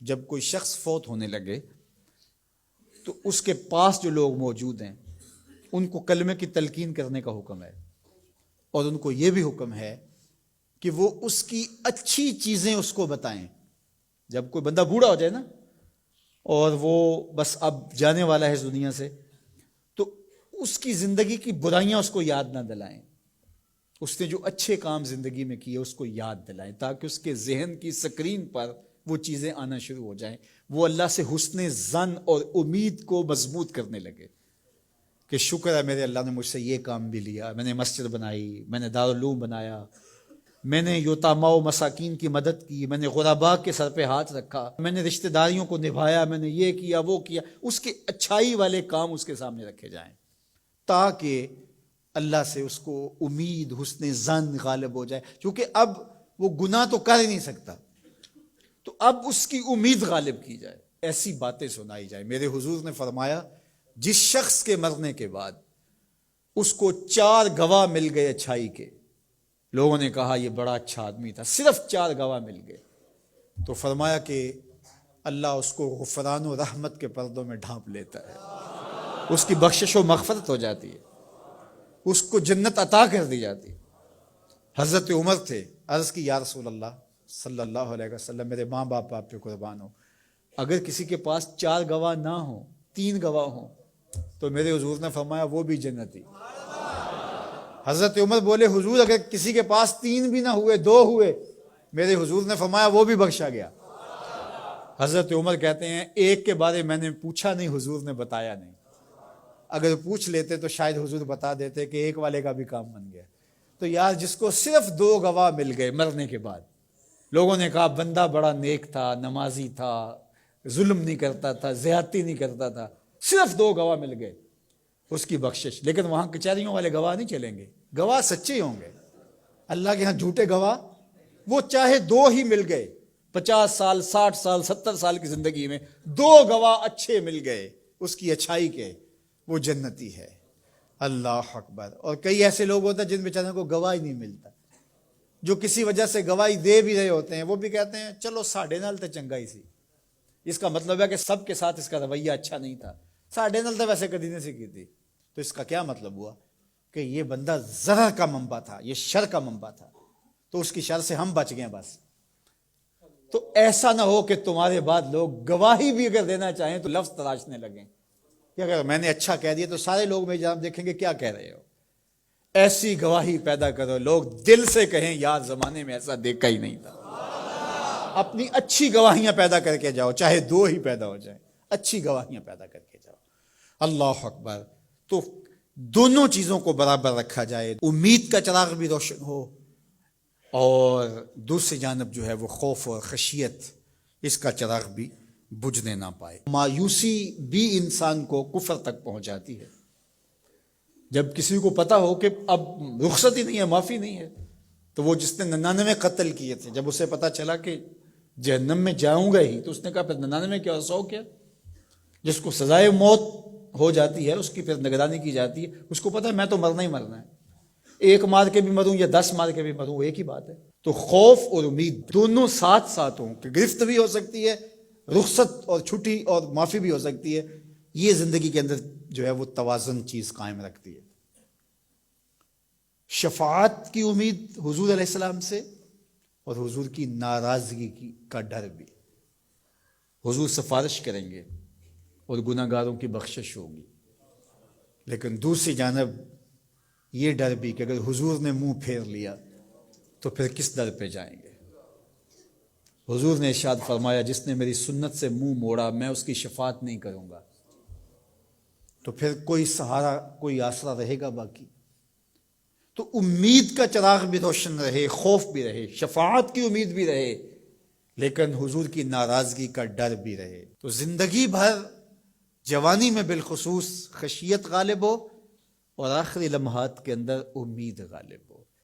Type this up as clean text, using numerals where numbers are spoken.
جب کوئی شخص فوت ہونے لگے تو اس کے پاس جو لوگ موجود ہیں ان کو کلمے کی تلقین کرنے کا حکم ہے، اور ان کو یہ بھی حکم ہے کہ وہ اس کی اچھی چیزیں اس کو بتائیں۔ جب کوئی بندہ بوڑھا ہو جائے نا اور وہ بس اب جانے والا ہے اس دنیا سے، تو اس کی زندگی کی برائیاں اس کو یاد نہ دلائیں، اس نے جو اچھے کام زندگی میں کیے اس کو یاد دلائیں، تاکہ اس کے ذہن کی سکرین پر وہ چیزیں آنا شروع ہو جائیں، وہ اللہ سے حسن ظن اور امید کو مضبوط کرنے لگے کہ شکر ہے میرے اللہ نے مجھ سے یہ کام بھی لیا، میں نے مسجد بنائی، میں نے دارالعلوم بنایا، میں نے یتاما و مساکین کی مدد کی، میں نے غرباء کے سر پہ ہاتھ رکھا، میں نے رشتہ داریوں کو نبھایا، میں نے یہ کیا وہ کیا۔ اس کے اچھائی والے کام اس کے سامنے رکھے جائیں تاکہ اللہ سے اس کو امید حسن ظن غالب ہو جائے، کیونکہ اب وہ گناہ تو کر ہی نہیں سکتا، تو اب اس کی امید غالب کی جائے، ایسی باتیں سنائی جائے۔ میرے حضور نے فرمایا جس شخص کے مرنے کے بعد اس کو 4 گواہ مل گئے اچھائی کے، لوگوں نے کہا یہ بڑا اچھا آدمی تھا، صرف 4 گواہ مل گئے، تو فرمایا کہ اللہ اس کو غفران و رحمت کے پردوں میں ڈھانپ لیتا ہے، اس کی بخشش و مغفرت ہو جاتی ہے، اس کو جنت عطا کر دی جاتی ہے۔ حضرت عمر تھے، عرض کی یا رسول اللہ صلی اللہ علیہ وسلم، میرے ماں باپ آپ پہ قربان ہو، اگر کسی کے پاس 4 گواہ نہ ہوں، 3 گواہ ہوں، تو میرے حضور نے فرمایا وہ بھی جنتی۔ حضرت عمر بولے حضور اگر کسی کے پاس 3 بھی نہ ہوئے، 2 ہوئے، میرے حضور نے فرمایا وہ بھی بخشا گیا۔ حضرت عمر کہتے ہیں ایک کے بارے میں نے پوچھا نہیں، حضور نے بتایا نہیں، اگر پوچھ لیتے تو شاید حضور بتا دیتے کہ ایک والے کا بھی کام بن گیا۔ تو یار جس کو صرف 2 گواہ مل گئے مرنے کے بعد، لوگوں نے کہا بندہ بڑا نیک تھا، نمازی تھا، ظلم نہیں کرتا تھا، زیادتی نہیں کرتا تھا، صرف 2 گواہ مل گئے، اس کی بخشش۔ لیکن وہاں کچہریوں والے گواہ نہیں چلیں گے، گواہ سچے ہوں گے، اللہ کے ہاں جھوٹے گواہ، وہ چاہے 2 ہی مل گئے، 50 سال 60 سال 70 سال کی زندگی میں 2 گواہ اچھے مل گئے اس کی اچھائی کے، وہ جنتی ہے۔ اللہ اکبر۔ اور کئی ایسے لوگ ہوتے ہیں جن بیچاروں کو گواہ ہی نہیں ملتا، جو کسی وجہ سے گواہی دے بھی رہے ہوتے ہیں، وہ بھی کہتے ہیں چلو ساڈے نال تے چنگا ہی سی۔ اس کا مطلب ہے کہ سب کے ساتھ اس کا رویہ اچھا نہیں تھا، ساڈے نال تے ویسے کدی نہیں سی کی۔ تو اس کا کیا مطلب ہوا کہ یہ بندہ ضرر کا منبع تھا، یہ شر کا منبع تھا، تو اس کی شر سے ہم بچ گئے بس۔ تو ایسا نہ ہو کہ تمہارے بعد لوگ گواہی بھی اگر دینا چاہیں تو لفظ تراشنے لگیں کہ اگر میں نے اچھا کہہ دیا تو سارے لوگ میری جانب دیکھیں گے کیا کہہ رہے ہو۔ ایسی گواہی پیدا کرو لوگ دل سے کہیں یار زمانے میں ایسا دیکھا ہی نہیں تھا۔ اپنی اچھی گواہیاں پیدا کر کے جاؤ، چاہے 2 ہی پیدا ہو جائیں، اچھی گواہیاں پیدا کر کے جاؤ۔ اللہ اکبر۔ تو دونوں چیزوں کو برابر رکھا جائے، امید کا چراغ بھی روشن ہو اور دوسری جانب جو ہے وہ خوف اور خشیت، اس کا چراغ بھی بجھنے نہ پائے۔ مایوسی بھی انسان کو کفر تک پہنچاتی ہے۔ جب کسی کو پتا ہو کہ اب رخصت ہی نہیں ہے، معافی نہیں ہے، تو وہ جس نے 99 قتل کیے تھے، جب اسے پتا چلا کہ جہنم میں جاؤں گا ہی، تو اس نے کہا پھر 99 کیا 100 کیا؟ جس کو سزائے موت ہو جاتی ہے اس کی پھر نگرانی کی جاتی ہے، اس کو پتا ہے میں تو مرنا ہی مرنا ہے، 1 مار کے بھی مروں یا 10 مار کے بھی مروں، ایک ہی بات ہے۔ تو خوف اور امید دونوں ساتھ ساتھ ہوں کہ گرفت بھی ہو سکتی ہے، رخصت اور چھٹی اور معافی بھی ہو سکتی ہے، یہ زندگی کے اندر جو ہے وہ توازن چیز قائم رکھتی ہے۔ شفاعت کی امید حضور علیہ السلام سے، اور حضور کی ناراضگی کا ڈر بھی۔ حضور سفارش کریں گے اور گناہ گاروں کی بخشش ہوگی، لیکن دوسری جانب یہ ڈر بھی کہ اگر حضور نے منہ پھیر لیا تو پھر کس در پہ جائیں گے۔ حضور نے ارشاد فرمایا جس نے میری سنت سے منہ موڑا میں اس کی شفاعت نہیں کروں گا، تو پھر کوئی سہارا کوئی آسرا رہے گا باقی؟ تو امید کا چراغ بھی روشن رہے، خوف بھی رہے، شفاعت کی امید بھی رہے، لیکن حضور کی ناراضگی کا ڈر بھی رہے۔ تو زندگی بھر جوانی میں بالخصوص خشیت غالب ہو اور آخری لمحات کے اندر امید غالب ہو۔